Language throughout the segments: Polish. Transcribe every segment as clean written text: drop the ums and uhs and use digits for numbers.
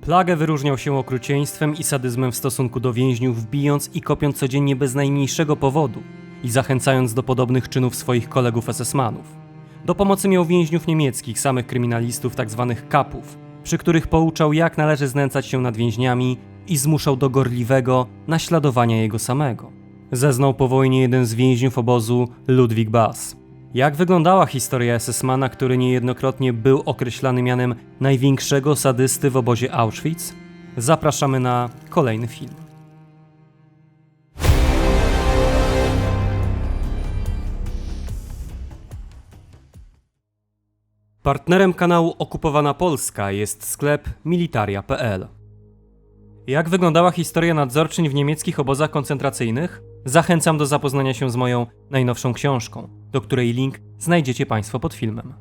Plagę wyróżniał się okrucieństwem i sadyzmem w stosunku do więźniów, bijąc i kopiąc codziennie bez najmniejszego powodu i zachęcając do podobnych czynów swoich kolegów SS-manów. Do pomocy miał więźniów niemieckich, samych kryminalistów, tzw. kapów, przy których pouczał, jak należy znęcać się nad więźniami i zmuszał do gorliwego naśladowania jego samego. Zeznał po wojnie jeden z więźniów obozu, Ludwig Bass. Jak wyglądała historia SS-mana, który niejednokrotnie był określany mianem największego sadysty w obozie Auschwitz? Zapraszamy na kolejny film. Partnerem kanału Okupowana Polska jest sklep militaria.pl. Jak wyglądała historia nadzorczyń w niemieckich obozach koncentracyjnych? Zachęcam do zapoznania się z moją najnowszą książką, do której link znajdziecie Państwo pod filmem.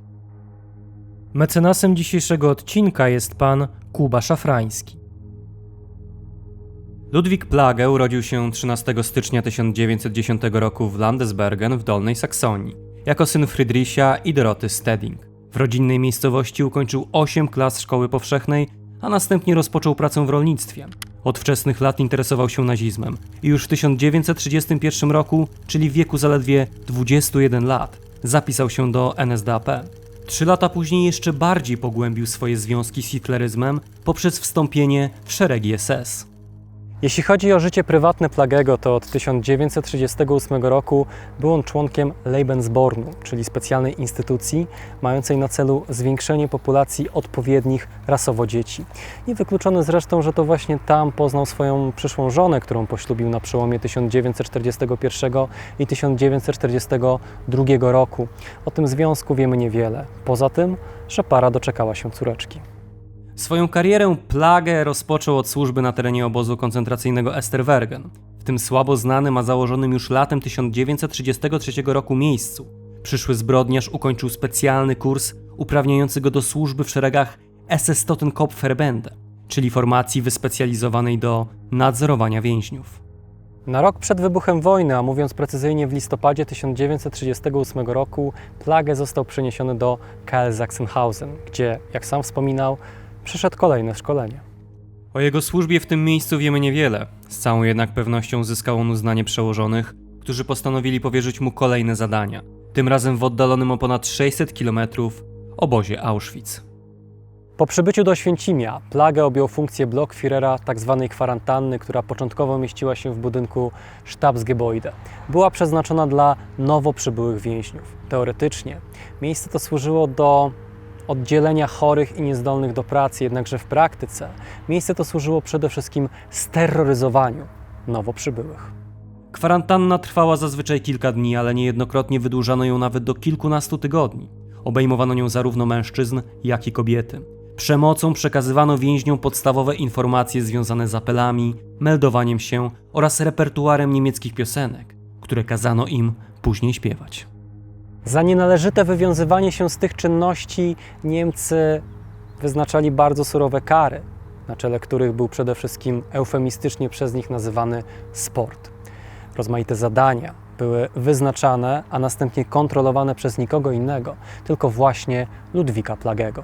Mecenasem dzisiejszego odcinka jest pan Kuba Szafrański. Ludwik Plage urodził się 13 stycznia 1910 roku w Landesbergen w Dolnej Saksonii, jako syn Friedricha i Doroty Steding. W rodzinnej miejscowości ukończył 8 klas szkoły powszechnej, a następnie rozpoczął pracę w rolnictwie. Od wczesnych lat interesował się nazizmem i już w 1931 roku, czyli w wieku zaledwie 21 lat, zapisał się do NSDAP. 3 lata później jeszcze bardziej pogłębił swoje związki z hitleryzmem poprzez wstąpienie w szeregi SS. Jeśli chodzi o życie prywatne Plagego, to od 1938 roku był on członkiem Lebensbornu, czyli specjalnej instytucji mającej na celu zwiększenie populacji odpowiednich rasowo dzieci. Niewykluczone zresztą, że to właśnie tam poznał swoją przyszłą żonę, którą poślubił na przełomie 1941 i 1942 roku. O tym związku wiemy niewiele, poza tym, że para doczekała się córeczki. Swoją karierę Plage rozpoczął od służby na terenie obozu koncentracyjnego Esterwergen, w tym słabo znanym, a założonym już latem 1933 roku miejscu. Przyszły zbrodniarz ukończył specjalny kurs uprawniający go do służby w szeregach SS Totenkopfverbände, czyli formacji wyspecjalizowanej do nadzorowania więźniów. Na rok przed wybuchem wojny, a mówiąc precyzyjnie w listopadzie 1938 roku, Plage został przeniesiony do KL Sachsenhausen, gdzie, jak sam wspominał, przeszedł kolejne szkolenie. O jego służbie w tym miejscu wiemy niewiele. Z całą jednak pewnością zyskał on uznanie przełożonych, którzy postanowili powierzyć mu kolejne zadania. Tym razem w oddalonym o ponad 600 km obozie Auschwitz. Po przybyciu do Oświęcimia Plage objął funkcję Blockführera tzw. kwarantanny, która początkowo mieściła się w budynku Stabsgebäude. Była przeznaczona dla nowo przybyłych więźniów. Teoretycznie miejsce to służyło do oddzielenia chorych i niezdolnych do pracy, jednakże w praktyce miejsce to służyło przede wszystkim steroryzowaniu nowo przybyłych. Kwarantanna trwała zazwyczaj kilka dni, ale niejednokrotnie wydłużano ją nawet do kilkunastu tygodni. Obejmowano nią zarówno mężczyzn, jak i kobiety. Przemocą przekazywano więźniom podstawowe informacje związane z apelami, meldowaniem się oraz repertuarem niemieckich piosenek, które kazano im później śpiewać. Za nienależyte wywiązywanie się z tych czynności Niemcy wyznaczali bardzo surowe kary, na czele których był przede wszystkim eufemistycznie przez nich nazywany sport. Rozmaite zadania były wyznaczane, a następnie kontrolowane przez nikogo innego, tylko właśnie Ludwika Plagego.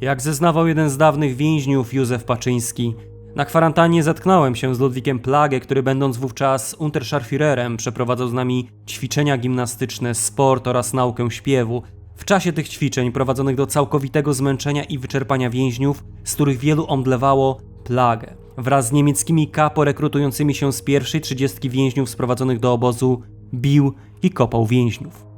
Jak zeznawał jeden z dawnych więźniów, Józef Paczyński, na kwarantannie zetknąłem się z Ludwikiem Plage, który będąc wówczas Unterscharführerem przeprowadzał z nami ćwiczenia gimnastyczne, sport oraz naukę śpiewu. W czasie tych ćwiczeń prowadzonych do całkowitego zmęczenia i wyczerpania więźniów, z których wielu omdlewało, Plage wraz z niemieckimi kapo rekrutującymi się z pierwszej 30 więźniów sprowadzonych do obozu bił i kopał więźniów.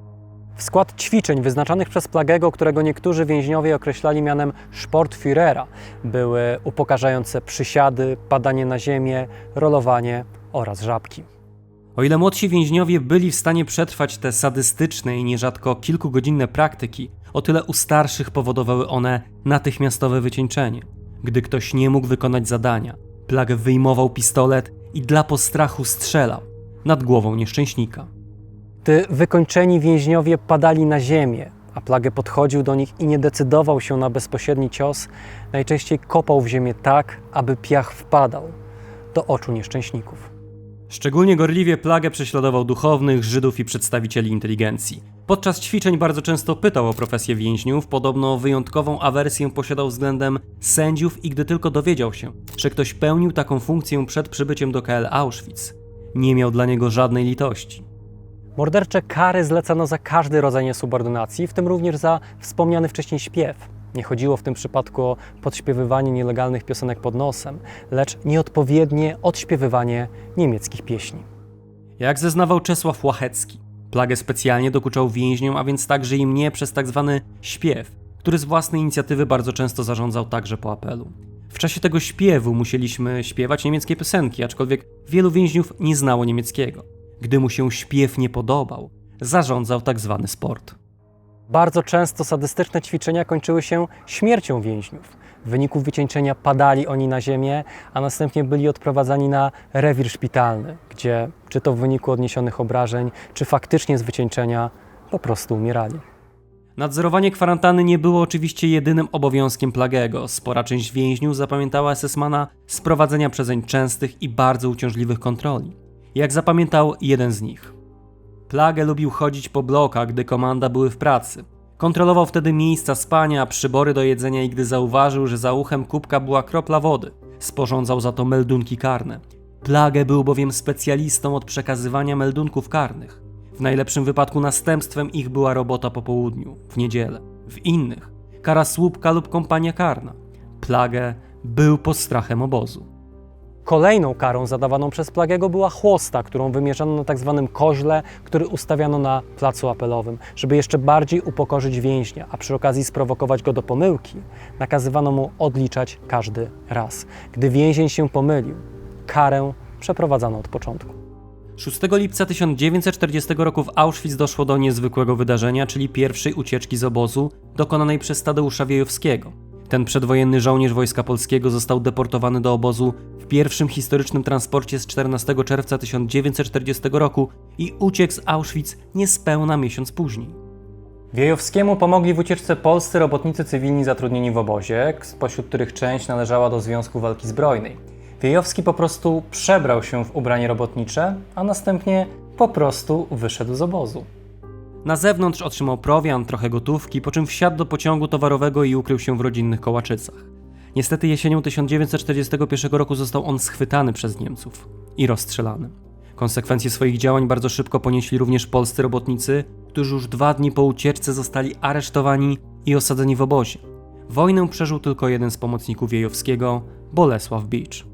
W skład ćwiczeń wyznaczanych przez Plagego, którego niektórzy więźniowie określali mianem Sportführera, były upokarzające przysiady, padanie na ziemię, rolowanie oraz żabki. O ile młodsi więźniowie byli w stanie przetrwać te sadystyczne i nierzadko kilkugodzinne praktyki, o tyle u starszych powodowały one natychmiastowe wycieńczenie. Gdy ktoś nie mógł wykonać zadania, Plage wyjmował pistolet i dla postrachu strzelał nad głową nieszczęśnika. Gdy wykończeni więźniowie padali na ziemię, a Plage podchodził do nich i nie decydował się na bezpośredni cios, najczęściej kopał w ziemię tak, aby piach wpadał do oczu nieszczęśników. Szczególnie gorliwie Plagę prześladował duchownych, Żydów i przedstawicieli inteligencji. Podczas ćwiczeń bardzo często pytał o profesję więźniów, podobno wyjątkową awersję posiadał względem sędziów i gdy tylko dowiedział się, że ktoś pełnił taką funkcję przed przybyciem do KL Auschwitz, nie miał dla niego żadnej litości. Mordercze kary zlecano za każdy rodzaj niesubordynacji, w tym również za wspomniany wcześniej śpiew. Nie chodziło w tym przypadku o podśpiewywanie nielegalnych piosenek pod nosem, lecz nieodpowiednie odśpiewywanie niemieckich pieśni. Jak zeznawał Czesław Łachecki, Plagę specjalnie dokuczał więźniom, a więc także i mnie przez tak zwany śpiew, który z własnej inicjatywy bardzo często zarządzał także po apelu. W czasie tego śpiewu musieliśmy śpiewać niemieckie piosenki, aczkolwiek wielu więźniów nie znało niemieckiego. Gdy mu się śpiew nie podobał, zarządzał tak zwany sport. Bardzo często sadystyczne ćwiczenia kończyły się śmiercią więźniów. W wyniku wycieńczenia padali oni na ziemię, a następnie byli odprowadzani na rewir szpitalny, gdzie czy to w wyniku odniesionych obrażeń, czy faktycznie z wycieńczenia po prostu umierali. Nadzorowanie kwarantanny nie było oczywiście jedynym obowiązkiem Plagego. Spora część więźniów zapamiętała SS-mana z prowadzenia przezeń częstych i bardzo uciążliwych kontroli. Jak zapamiętał jeden z nich. Plagę lubił chodzić po blokach, gdy komanda były w pracy. Kontrolował wtedy miejsca spania, przybory do jedzenia i gdy zauważył, że za uchem kubka była kropla wody, sporządzał za to meldunki karne. Plagę był bowiem specjalistą od przekazywania meldunków karnych. W najlepszym wypadku następstwem ich była robota po południu, w niedzielę. W innych kara słupka lub kompania karna. Plagę był postrachem obozu. Kolejną karą zadawaną przez Plagego była chłosta, którą wymierzano na tzw. koźle, który ustawiano na placu apelowym. Żeby jeszcze bardziej upokorzyć więźnia, a przy okazji sprowokować go do pomyłki, nakazywano mu odliczać każdy raz. Gdy więzień się pomylił, karę przeprowadzano od początku. 6 lipca 1940 roku w Auschwitz doszło do niezwykłego wydarzenia, czyli pierwszej ucieczki z obozu dokonanej przez Tadeusza Wiejowskiego. Ten przedwojenny żołnierz Wojska Polskiego został deportowany do obozu w pierwszym historycznym transporcie z 14 czerwca 1940 roku i uciekł z Auschwitz niespełna miesiąc później. Wiejowskiemu pomogli w ucieczce polscy robotnicy cywilni zatrudnieni w obozie, spośród których część należała do Związku Walki Zbrojnej. Wiejowski po prostu przebrał się w ubranie robotnicze, a następnie po prostu wyszedł z obozu. Na zewnątrz otrzymał prowiant, trochę gotówki, po czym wsiadł do pociągu towarowego i ukrył się w rodzinnych Kołaczycach. Niestety jesienią 1941 roku został on schwytany przez Niemców i rozstrzelany. Konsekwencje swoich działań bardzo szybko ponieśli również polscy robotnicy, którzy już 2 dni po ucieczce zostali aresztowani i osadzeni w obozie. Wojnę przeżył tylko jeden z pomocników Wiejowskiego, Bolesław Bicz.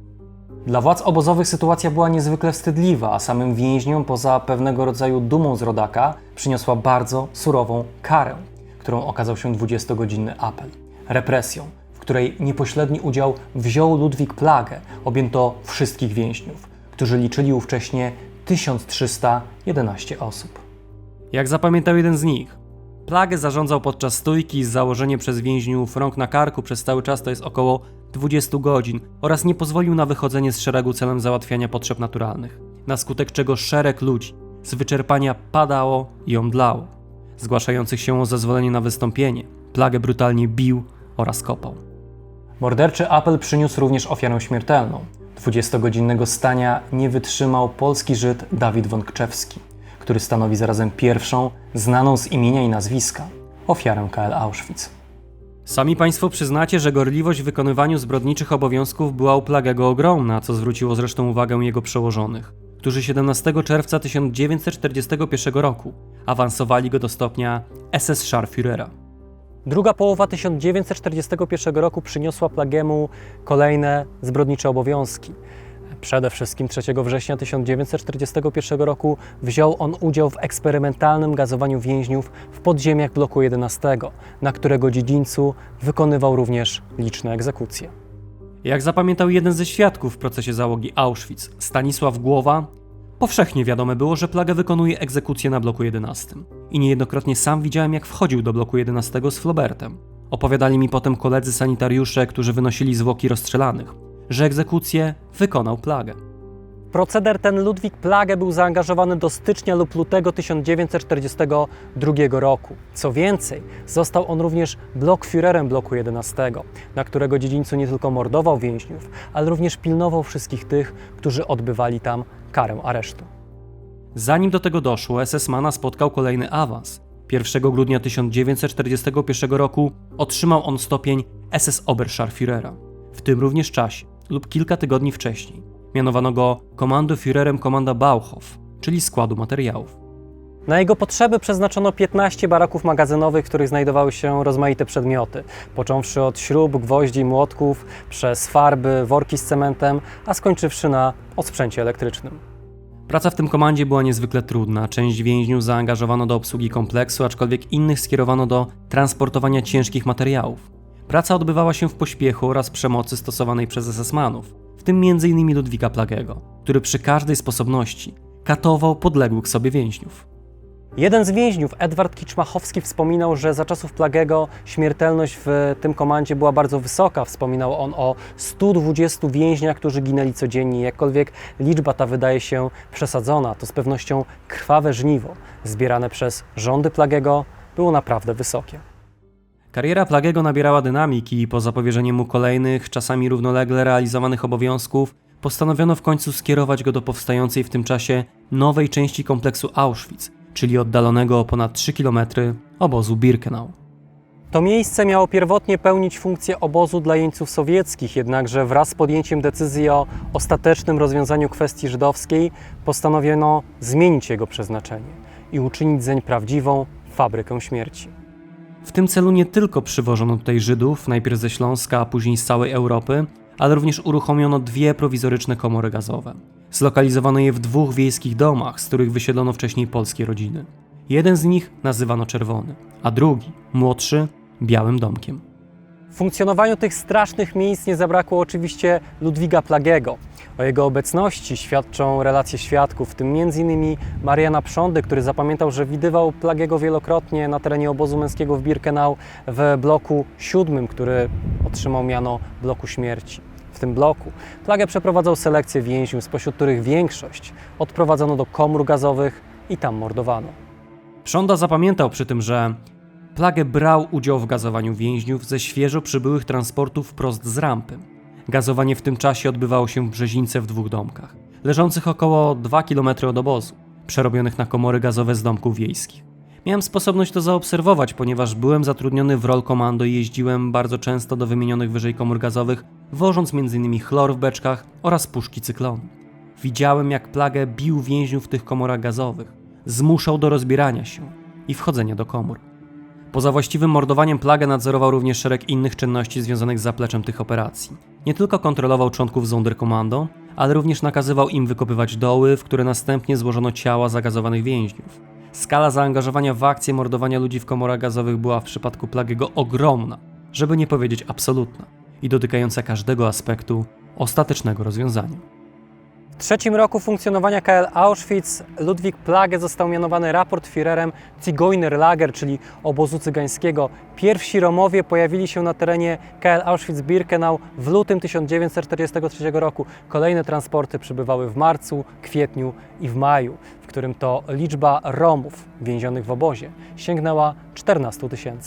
Dla władz obozowych sytuacja była niezwykle wstydliwa, a samym więźniom poza pewnego rodzaju dumą z rodaka przyniosła bardzo surową karę, którą okazał się 20-godzinny apel. Represją, w której niepośredni udział wziął Ludwik Plagę, objęto wszystkich więźniów, którzy liczyli ówcześnie 1311 osób. Jak zapamiętał jeden z nich, Plagę zarządzał podczas stójki z założeniem przez więźniów rąk na karku przez cały czas, to jest około 20 godzin, oraz nie pozwolił na wychodzenie z szeregu celem załatwiania potrzeb naturalnych, na skutek czego szereg ludzi z wyczerpania padało i omdlało. Zgłaszających się o zezwolenie na wystąpienie Plagę brutalnie bił oraz kopał. Morderczy apel przyniósł również ofiarę śmiertelną. 20-godzinnego stania nie wytrzymał polski Żyd Dawid Wątkczewski, który stanowi zarazem pierwszą, znaną z imienia i nazwiska, ofiarę KL Auschwitz. Sami Państwo przyznacie, że gorliwość w wykonywaniu zbrodniczych obowiązków była u Plagego ogromna, co zwróciło zresztą uwagę jego przełożonych, którzy 17 czerwca 1941 roku awansowali go do stopnia SS-Scharführera. Druga połowa 1941 roku przyniosła Plagemu kolejne zbrodnicze obowiązki. Przede wszystkim 3 września 1941 roku wziął on udział w eksperymentalnym gazowaniu więźniów w podziemiach bloku 11, na którego dziedzińcu wykonywał również liczne egzekucje. Jak zapamiętał jeden ze świadków w procesie załogi Auschwitz, Stanisław Głowa, powszechnie wiadome było, że Plagę wykonuje egzekucję na bloku 11. I niejednokrotnie sam widziałem, jak wchodził do bloku 11 z Flobertem. Opowiadali mi potem koledzy sanitariusze, którzy wynosili zwłoki rozstrzelanych, że egzekucję wykonał Plagę. proceder ten Ludwik Plage był zaangażowany do stycznia lub lutego 1942 roku. Co więcej, został on również Blockführerem bloku 11, na którego dziedzińcu nie tylko mordował więźniów, ale również pilnował wszystkich tych, którzy odbywali tam karę aresztu. Zanim do tego doszło, SS-mana spotkał kolejny awans. 1 grudnia 1941 roku otrzymał on stopień SS-Oberscharführera. W tym również czasie, lub kilka tygodni wcześniej, mianowano go Kommandoführerem Komanda Bauhof, czyli składu materiałów. Na jego potrzeby przeznaczono 15 baraków magazynowych, w których znajdowały się rozmaite przedmioty, począwszy od śrub, gwoździ, młotków, przez farby, worki z cementem, a skończywszy na osprzęcie elektrycznym. Praca w tym komandzie była niezwykle trudna. Część więźniów zaangażowano do obsługi kompleksu, aczkolwiek innych skierowano do transportowania ciężkich materiałów. Praca odbywała się w pośpiechu oraz przemocy stosowanej przez SS-manów, w tym m.in. Ludwika Plagego, który przy każdej sposobności katował podległych sobie więźniów. Jeden z więźniów, Edward Kiczmachowski, wspominał, że za czasów Plagego śmiertelność w tym komandzie była bardzo wysoka. Wspominał on o 120 więźniach, którzy ginęli codziennie. Jakkolwiek liczba ta wydaje się przesadzona, to z pewnością krwawe żniwo zbierane przez rządy Plagego było naprawdę wysokie. Kariera Plagego nabierała dynamiki i po zapowierzeniu mu kolejnych, czasami równolegle realizowanych obowiązków, postanowiono w końcu skierować go do powstającej w tym czasie nowej części kompleksu Auschwitz, czyli oddalonego o ponad 3 km obozu Birkenau. To miejsce miało pierwotnie pełnić funkcję obozu dla jeńców sowieckich, jednakże wraz z podjęciem decyzji o ostatecznym rozwiązaniu kwestii żydowskiej postanowiono zmienić jego przeznaczenie i uczynić zeń prawdziwą fabrykę śmierci. W tym celu nie tylko przywożono tutaj Żydów, najpierw ze Śląska, a później z całej Europy, ale również uruchomiono 2 prowizoryczne komory gazowe. Zlokalizowano je w 2 wiejskich domach, z których wysiedlono wcześniej polskie rodziny. Jeden z nich nazywano Czerwony, a drugi, młodszy, Białym Domkiem. W funkcjonowaniu tych strasznych miejsc nie zabrakło oczywiście Ludwiga Plagego. O jego obecności świadczą relacje świadków, w tym m.in. Mariana Prządy, który zapamiętał, że widywał Plagego wielokrotnie na terenie obozu męskiego w Birkenau w bloku 7, który otrzymał miano bloku śmierci. W tym bloku Plage przeprowadzał selekcję więźniów, spośród których większość odprowadzono do komór gazowych i tam mordowano. Prząda zapamiętał przy tym, że Plage brał udział w gazowaniu więźniów ze świeżo przybyłych transportów wprost z rampy. Gazowanie w tym czasie odbywało się w Brzezince w 2 domkach, leżących około 2 km od obozu, przerobionych na komory gazowe z domków wiejskich. Miałem sposobność to zaobserwować, ponieważ byłem zatrudniony w Rollkommando i jeździłem bardzo często do wymienionych wyżej komór gazowych, wożąc m.in. chlor w beczkach oraz puszki cyklonu. Widziałem, jak Plage bił więźniów w tych komorach gazowych, zmuszał do rozbierania się i wchodzenia do komór. Poza właściwym mordowaniem Plage nadzorował również szereg innych czynności związanych z zapleczem tych operacji. Nie tylko kontrolował członków Sonderkommando, ale również nakazywał im wykopywać doły, w które następnie złożono ciała zagazowanych więźniów. Skala zaangażowania w akcję mordowania ludzi w komorach gazowych była w przypadku Plagego ogromna, żeby nie powiedzieć absolutna, i dotykająca każdego aspektu ostatecznego rozwiązania. W 3. roku funkcjonowania KL Auschwitz Ludwik Plage został mianowany Rapportführerem Zigeunerlager, czyli obozu cygańskiego. Pierwsi Romowie pojawili się na terenie KL Auschwitz-Birkenau w lutym 1943 roku. Kolejne transporty przybywały w marcu, kwietniu i w maju, w którym to liczba Romów więzionych w obozie sięgnęła 14 000.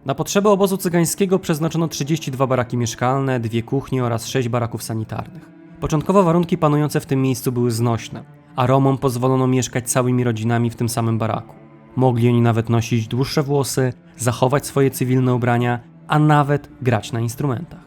Na potrzeby obozu cygańskiego przeznaczono 32 baraki mieszkalne, 2 kuchnie oraz 6 baraków sanitarnych. Początkowo warunki panujące w tym miejscu były znośne, a Romom pozwolono mieszkać całymi rodzinami w tym samym baraku. Mogli oni nawet nosić dłuższe włosy, zachować swoje cywilne ubrania, a nawet grać na instrumentach.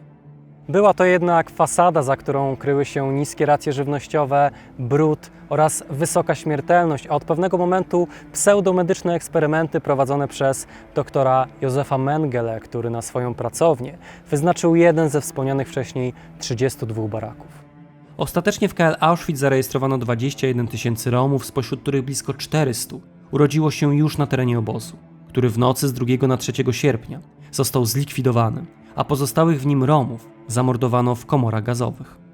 Była to jednak fasada, za którą kryły się niskie racje żywnościowe, brud oraz wysoka śmiertelność, a od pewnego momentu pseudomedyczne eksperymenty prowadzone przez doktora Józefa Mengele, który na swoją pracownię wyznaczył jeden ze wspomnianych wcześniej 32 baraków. Ostatecznie w KL Auschwitz zarejestrowano 21 000 Romów, spośród których blisko 400 urodziło się już na terenie obozu, który w nocy z 2 na 3 sierpnia został zlikwidowany, a pozostałych w nim Romów zamordowano w komorach gazowych.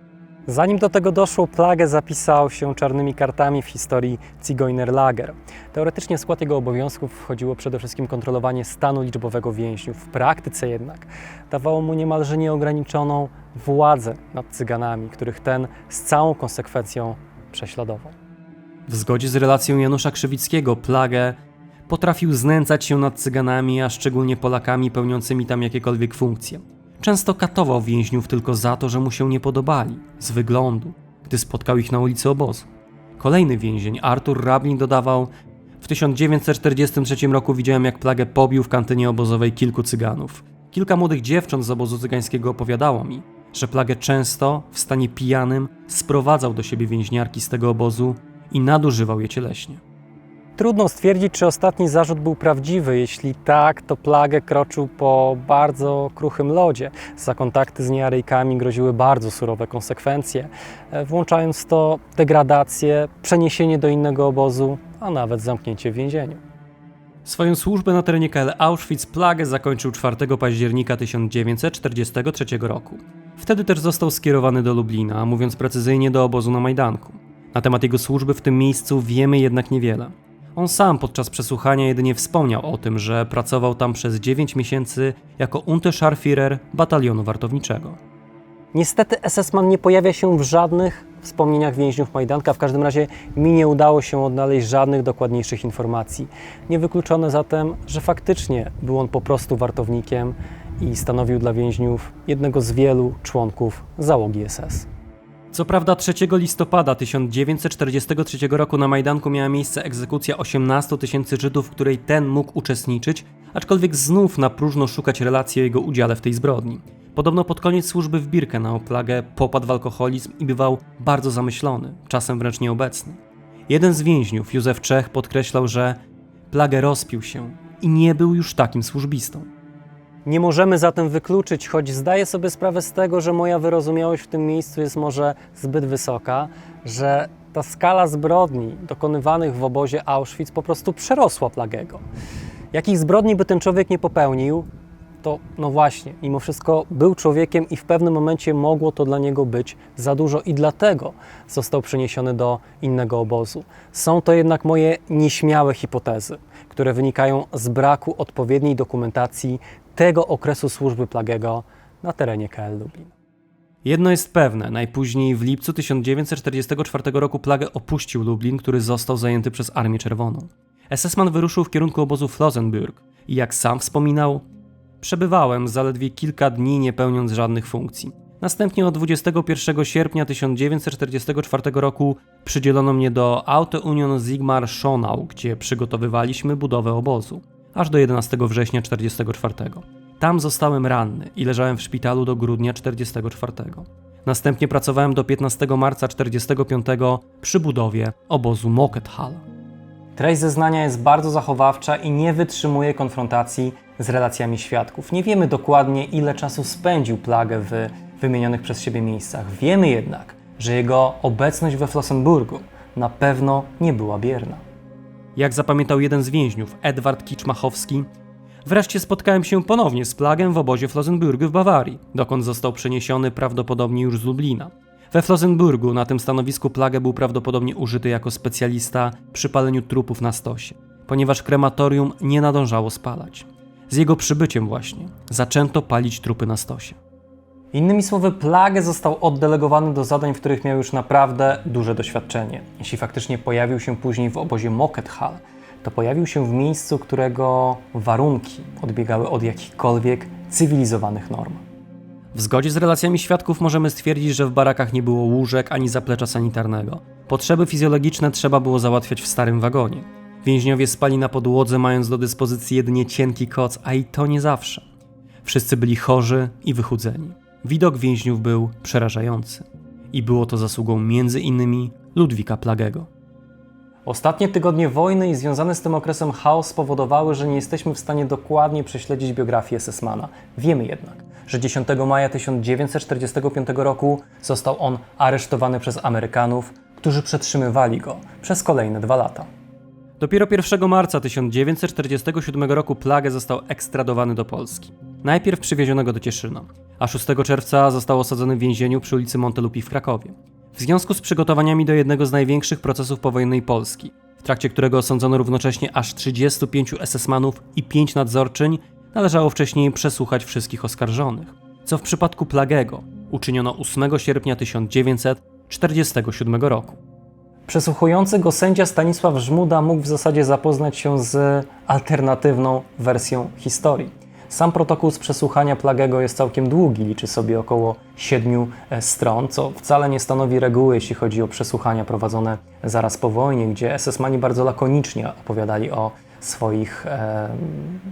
Zanim do tego doszło, Plage zapisał się czarnymi kartami w historii Zigeunerlager. Teoretycznie w skład jego obowiązków wchodziło przede wszystkim kontrolowanie stanu liczbowego więźniów. W praktyce jednak dawało mu niemalże nieograniczoną władzę nad Cyganami, których ten z całą konsekwencją prześladował. W zgodzie z relacją Janusza Krzywickiego Plagę potrafił znęcać się nad Cyganami, a szczególnie Polakami pełniącymi tam jakiekolwiek funkcje. Często katował więźniów tylko za to, że mu się nie podobali, z wyglądu, gdy spotkał ich na ulicy obozu. Kolejny więzień, Artur Rablin, dodawał: w 1943 roku widziałem, jak Plagę pobił w kantynie obozowej kilku Cyganów. Kilka młodych dziewcząt z obozu cygańskiego opowiadało mi, że Plagę często, w stanie pijanym, sprowadzał do siebie więźniarki z tego obozu i nadużywał je cieleśnie. Trudno stwierdzić, czy ostatni zarzut był prawdziwy. Jeśli tak, to Plagę kroczył po bardzo kruchym lodzie. Za kontakty z niearyjkami groziły bardzo surowe konsekwencje, włączając w to degradację, przeniesienie do innego obozu, a nawet zamknięcie w więzieniu. Swoją służbę na terenie KL Auschwitz Plagę zakończył 4 października 1943 roku. Wtedy też został skierowany do Lublina, a mówiąc precyzyjnie do obozu na Majdanku. Na temat jego służby w tym miejscu wiemy jednak niewiele. On sam podczas przesłuchania jedynie wspomniał o tym, że pracował tam przez 9 miesięcy jako Unterscharführer batalionu wartowniczego. Niestety SS-man nie pojawia się w żadnych wspomnieniach więźniów Majdanka, w każdym razie mi nie udało się odnaleźć żadnych dokładniejszych informacji. Niewykluczone zatem, że faktycznie był on po prostu wartownikiem i stanowił dla więźniów jednego z wielu członków załogi SS. Co prawda 3 listopada 1943 roku na Majdanku miała miejsce egzekucja 18 000 Żydów, w której ten mógł uczestniczyć, aczkolwiek znów na próżno szukać relacji o jego udziale w tej zbrodni. Podobno pod koniec służby w Birkenau Plagę popadł w alkoholizm i bywał bardzo zamyślony, czasem wręcz nieobecny. Jeden z więźniów, Józef Czech, podkreślał, że Plagę rozpił się i nie był już takim służbistą. Nie możemy zatem wykluczyć, choć zdaję sobie sprawę z tego, że moja wyrozumiałość w tym miejscu jest może zbyt wysoka, że ta skala zbrodni dokonywanych w obozie Auschwitz po prostu przerosła Plagego. Jakich zbrodni by ten człowiek nie popełnił, to no właśnie, mimo wszystko był człowiekiem i w pewnym momencie mogło to dla niego być za dużo i dlatego został przeniesiony do innego obozu. Są to jednak moje nieśmiałe hipotezy, które wynikają z braku odpowiedniej dokumentacji tego okresu służby Plagego na terenie KL Lublin. Jedno jest pewne, najpóźniej w lipcu 1944 roku Plagę opuścił Lublin, który został zajęty przez Armię Czerwoną. SS-man wyruszył w kierunku obozu Flossenbürg i jak sam wspominał: przebywałem zaledwie kilka dni, nie pełniąc żadnych funkcji. Następnie od 21 sierpnia 1944 roku przydzielono mnie do Auto-Union Sigmar Schonau, gdzie przygotowywaliśmy budowę obozu, aż do 11 września 1944. Tam zostałem ranny i leżałem w szpitalu do grudnia 1944. Następnie pracowałem do 15 marca 1945 przy budowie obozu Mockethal. Treść zeznania jest bardzo zachowawcza i nie wytrzymuje konfrontacji z relacjami świadków. Nie wiemy dokładnie, ile czasu spędził Plagę w wymienionych przez siebie miejscach. Wiemy jednak, że jego obecność we Flossenbürgu na pewno nie była bierna. Jak zapamiętał jeden z więźniów, Edward Kiczmachowski: wreszcie spotkałem się ponownie z Plagę w obozie Flossenbürgu w Bawarii, dokąd został przeniesiony prawdopodobnie już z Lublina. We Flossenbürgu na tym stanowisku Plagę był prawdopodobnie użyty jako specjalista przy paleniu trupów na stosie, ponieważ krematorium nie nadążało spalać. Z jego przybyciem właśnie zaczęto palić trupy na stosie. Innymi słowy, Plagę został oddelegowany do zadań, w których miał już naprawdę duże doświadczenie. Jeśli faktycznie pojawił się później w obozie Mockethal, to pojawił się w miejscu, którego warunki odbiegały od jakichkolwiek cywilizowanych norm. W zgodzie z relacjami świadków możemy stwierdzić, że w barakach nie było łóżek ani zaplecza sanitarnego. Potrzeby fizjologiczne trzeba było załatwiać w starym wagonie. Więźniowie spali na podłodze, mając do dyspozycji jedynie cienki koc, a i to nie zawsze. Wszyscy byli chorzy i wychudzeni. Widok więźniów był przerażający. I było to zasługą między innymi Ludwika Plagego. Ostatnie tygodnie wojny i związany z tym okresem chaos spowodowały, że nie jesteśmy w stanie dokładnie prześledzić biografii SS-mana. Wiemy jednak, że 10 maja 1945 roku został on aresztowany przez Amerykanów, którzy przetrzymywali go przez kolejne 2 lata. Dopiero 1 marca 1947 roku Plagę został ekstradowany do Polski. Najpierw przywieziono go do Cieszyna, a 6 czerwca został osadzony w więzieniu przy ulicy Montelupi w Krakowie. W związku z przygotowaniami do jednego z największych procesów powojennej Polski, w trakcie którego osądzono równocześnie aż 35 SS-manów i 5 nadzorczyń, należało wcześniej przesłuchać wszystkich oskarżonych, co w przypadku Plagego Uczyniono 8 sierpnia 1947 roku. Przesłuchujący go sędzia Stanisław Żmuda mógł w zasadzie zapoznać się z alternatywną wersją historii. Sam protokół z przesłuchania Plagego jest całkiem długi, liczy sobie około 7 stron, co wcale nie stanowi reguły, jeśli chodzi o przesłuchania prowadzone zaraz po wojnie, gdzie SS-mani bardzo lakonicznie opowiadali o swoich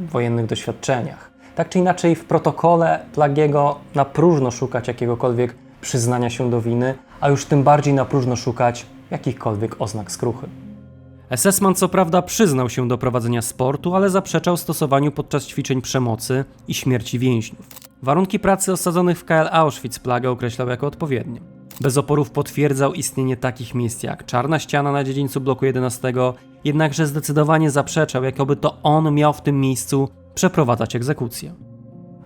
wojennych doświadczeniach. Tak czy inaczej, w protokole Plagiego na próżno szukać jakiegokolwiek przyznania się do winy, a już tym bardziej na próżno szukać jakichkolwiek oznak skruchy. SS-man co prawda przyznał się do prowadzenia sportu, ale zaprzeczał stosowaniu podczas ćwiczeń przemocy i śmierci więźniów. Warunki pracy osadzonych w KL Auschwitz Plagę określał jako odpowiednie. Bez oporów potwierdzał istnienie takich miejsc jak Czarna Ściana na dziedzińcu bloku 11, jednakże zdecydowanie zaprzeczał, jakoby to on miał w tym miejscu przeprowadzać egzekucję.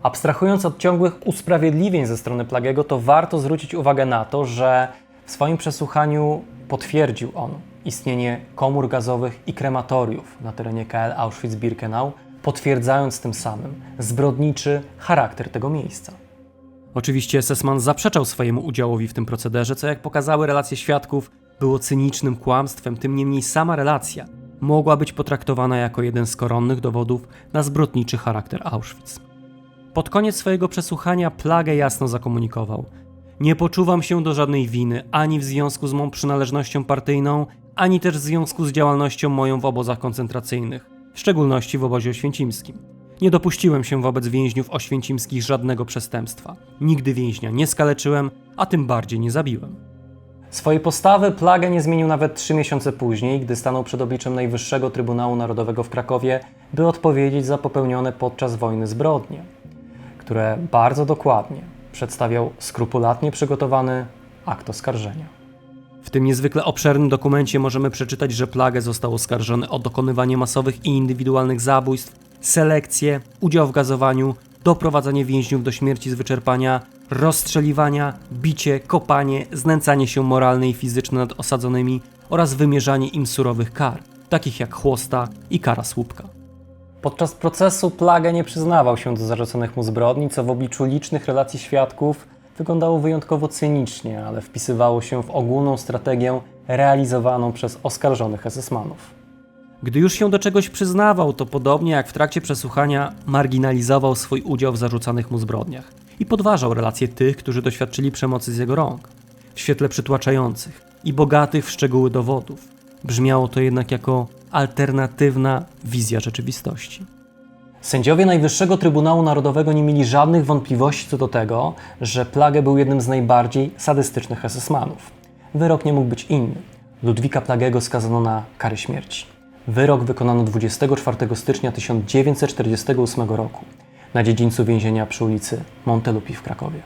Abstrahując od ciągłych usprawiedliwień ze strony Plagego, to warto zwrócić uwagę na to, że w swoim przesłuchaniu potwierdził on istnienie komór gazowych i krematoriów na terenie KL Auschwitz-Birkenau, potwierdzając tym samym zbrodniczy charakter tego miejsca. Oczywiście SS-man zaprzeczał swojemu udziałowi w tym procederze, co jak pokazały relacje świadków, było cynicznym kłamstwem, tym niemniej sama relacja mogła być potraktowana jako jeden z koronnych dowodów na zbrodniczy charakter Auschwitz. Pod koniec swojego przesłuchania Plagę jasno zakomunikował: nie poczuwam się do żadnej winy, ani w związku z mą przynależnością partyjną, ani też w związku z działalnością moją w obozach koncentracyjnych, w szczególności w obozie oświęcimskim. Nie dopuściłem się wobec więźniów oświęcimskich żadnego przestępstwa. Nigdy więźnia nie skaleczyłem, a tym bardziej nie zabiłem. Swojej postawy Plagę nie zmienił nawet 3 miesiące później, gdy stanął przed obliczem Najwyższego Trybunału Narodowego w Krakowie, by odpowiedzieć za popełnione podczas wojny zbrodnie, które bardzo dokładnie przedstawiał skrupulatnie przygotowany akt oskarżenia. W tym niezwykle obszernym dokumencie możemy przeczytać, że Plagę został oskarżony o dokonywanie masowych i indywidualnych zabójstw, selekcję, udział w gazowaniu, doprowadzanie więźniów do śmierci z wyczerpania, rozstrzeliwania, bicie, kopanie, znęcanie się moralne i fizyczne nad osadzonymi oraz wymierzanie im surowych kar, takich jak chłosta i kara słupka. Podczas procesu Plagę nie przyznawał się do zarzuconych mu zbrodni, co w obliczu licznych relacji świadków wyglądało wyjątkowo cynicznie, ale wpisywało się w ogólną strategię realizowaną przez oskarżonych SS-manów. Gdy już się do czegoś przyznawał, to podobnie jak w trakcie przesłuchania marginalizował swój udział w zarzucanych mu zbrodniach i podważał relacje tych, którzy doświadczyli przemocy z jego rąk. W świetle przytłaczających i bogatych w szczegóły dowodów brzmiało to jednak jako alternatywna wizja rzeczywistości. Sędziowie Najwyższego Trybunału Narodowego nie mieli żadnych wątpliwości co do tego, że Plagę był jednym z najbardziej sadystycznych SS-manów. Wyrok nie mógł być inny. Ludwika Plagego skazano na karę śmierci. Wyrok wykonano 24 stycznia 1948 roku na dziedzińcu więzienia przy ulicy Montelupi w Krakowie.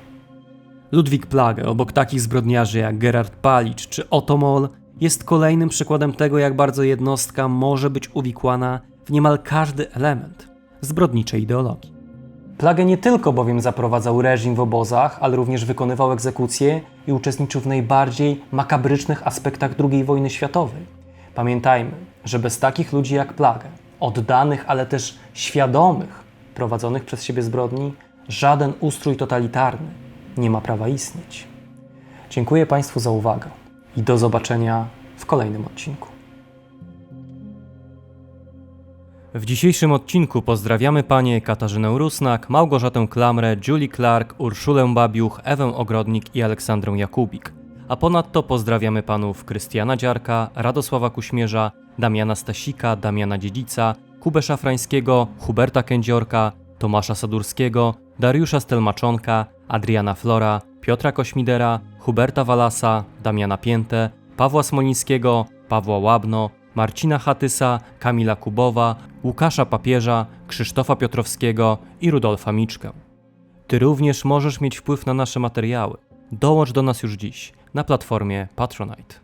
Ludwik Plagę, obok takich zbrodniarzy jak Gerard Palicz czy Otto Moll, jest kolejnym przykładem tego, jak bardzo jednostka może być uwikłana w niemal każdy element zbrodniczej ideologii. Plagę nie tylko bowiem zaprowadzał reżim w obozach, ale również wykonywał egzekucje i uczestniczył w najbardziej makabrycznych aspektach II wojny światowej. Pamiętajmy, że bez takich ludzi jak Plagę, oddanych, ale też świadomych prowadzonych przez siebie zbrodni, żaden ustrój totalitarny nie ma prawa istnieć. Dziękuję Państwu za uwagę i do zobaczenia w kolejnym odcinku. W dzisiejszym odcinku pozdrawiamy panie Katarzynę Rusnak, Małgorzatę Klamrę, Julie Clark, Urszulę Babiuch, Ewę Ogrodnik i Aleksandrę Jakubik. A ponadto pozdrawiamy panów Krystiana Dziarka, Radosława Kuśmierza, Damiana Stasika, Damiana Dziedzica, Kubę Szafrańskiego, Huberta Kędziorka, Tomasza Sadurskiego, Dariusza Stelmaczonka, Adriana Flora, Piotra Kośmidera, Huberta Walasa, Damiana Piętę, Pawła Smolińskiego, Pawła Łabno, Marcina Hatysa, Kamila Kubowa, Łukasza Papieża, Krzysztofa Piotrowskiego i Rudolfa Miczkę. Ty również możesz mieć wpływ na nasze materiały. Dołącz do nas już dziś na platformie Patronite.